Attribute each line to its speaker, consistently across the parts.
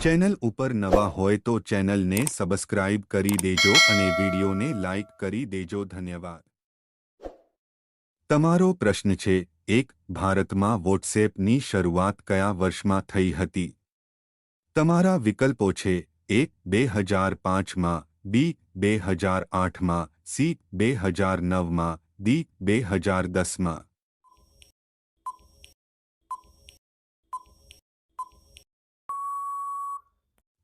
Speaker 1: Channel ઉપર નવા હોય તો ચેનલને સબસ્ક્રાઇબ કરી દેજો અને વિડીયોને લાઇક કરી દેજો. ધન્યવાદ. તમારો પ્રશ્ન છે 1. ભારતમાં વોટ્સએપની શરૂઆત કયા વર્ષમાં થઈ હતી? તમારા વિકલ્પો છે A. 2005માં, B. 2008માં, C. 2009માં, D. 2010માં.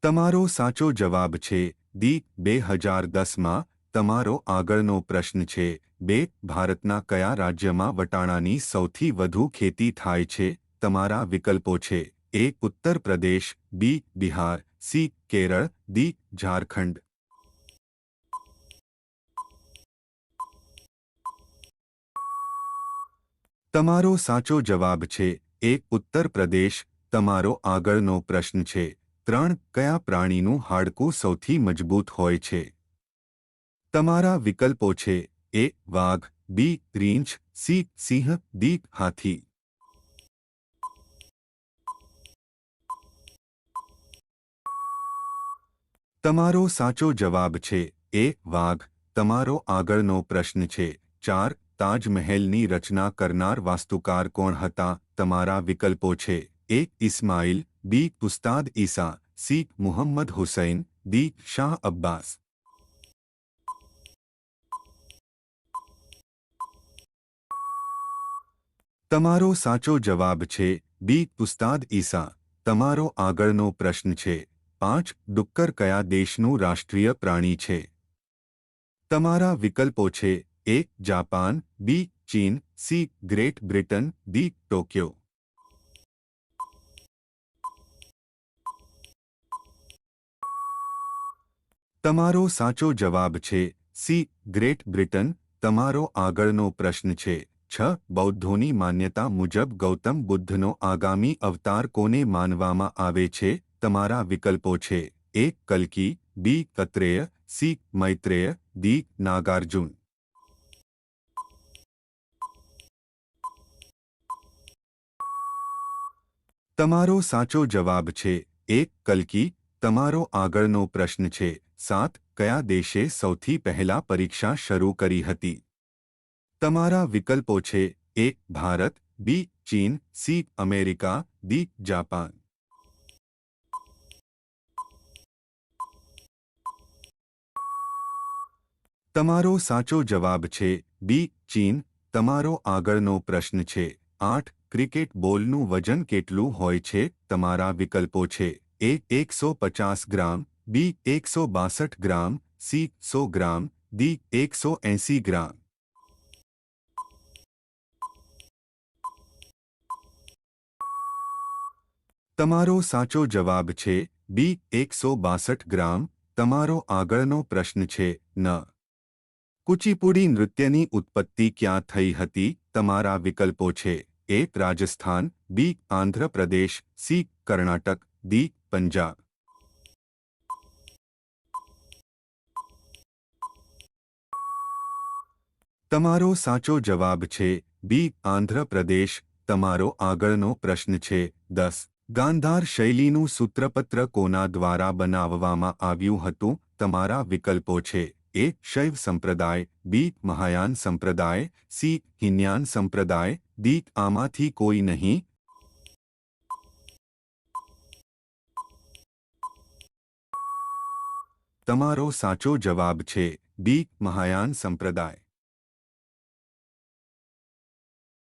Speaker 1: તમારો સાચો જવાબ છે ડી. 2010માં. તમારો આગળનો પ્રશ્ન છે 2. ભારતના કયા રાજ્યમાં વટાણાની સૌથી વધુ ખેતી થાય છે? તમારા વિકલ્પો છે A. Uttar Pradesh, B. Bihar, C. Kerala, D. Jharkhand. તમારો સાચો જવાબ છે A. ઉત્તર પ્રદેશ. તમારો આગળનો પ્રશ્ન છે 3. કયા પ્રાણીનું હાડકું સૌથી મજબૂત હોય છે? તમારા વિકલ્પો છે A. વાઘ, B. રીંછ, C. સિંહ, D. હાથી. તમારો સાચો જવાબ છે A. વાઘ. તમારો આગળનો પ્રશ્ન છે 4. તાજમહેલની રચના કરનાર વાસ્તુકાર કોણ હતા? તમારા વિકલ્પો છે A. Ismail, B. Ustad Isa, C. Muhammad Hussain, D. Shah Abbas. તમારો સાચો જવાબ છે B. ઉસ્તાદ ઈસા. તમારો આગળનો પ્રશ્ન છે 5. ડુક્કર કયા દેશનું રાષ્ટ્રીય પ્રાણી છે? તમારા વિકલ્પો છે A. Japan, B. ચીન, C. Great Britain, D. Tokyo. તમારો સાચો જવાબ છે C. Great Britain. તમારો આગળનો પ્રશ્ન છે 6. બૌદ્ધોની માન્યતા મુજબ ગૌતમ બુદ્ધનો આગામી અવતાર કોને માનવામાં આવે છે? તમારા વિકલ્પો છે A. કલ્કી, B. કત્રેય, C. મૈત્રેય, D. Nagarjuna. તમારો સાચો જવાબ છે A. કલ્કી. તમારો આગળનો પ્રશ્ન છે 7. કયા દેશે સૌથી પહેલા પરીક્ષા શરૂ કરી હતી? તમારા વિકલ્પો છે A. ભારત, B. ચીન, C. America, D. જાપાન. તમારો સાચો જવાબ છે B. ચીન. તમારો આગળનો પ્રશ્ન છે 8. ક્રિકેટ બોલનું વજન કેટલું હોય છે? તમારા વિકલ્પો છે A. 150 gram, B. 162 gram, C. 100 gram, D. 180 ગ્રામ. તમારો સાચો જવાબ છે B. 162 ગ્રામ. તમારો આગળનો પ્રશ્ન છે 9. કુચીપુડી નૃત્યની ઉત્પત્તિ ક્યાં થઈ હતી? તમારા વિકલ્પો છે A. Rajasthan, B. Andhra Pradesh, C. Karnataka, D. Punjab. તમારો સાચો જવાબ છે B. આંધ્ર પ્રદેશ. તમારો આગળનો પ્રશ્ન છે 10. ગાંધાર શૈલીનું સૂત્રપત્ર કોના દ્વારા બનાવવામાં આવ્યું હતું? તમારા વિકલ્પો છે A. શૈવ સંપ્રદાય, B. મહાયાન સંપ્રદાય, C. હિન્યાન સંપ્રદાય, D. આમાંથી કોઈ નહીં. તમારો સાચો જવાબ છે B. મહાયાન સંપ્રદાય.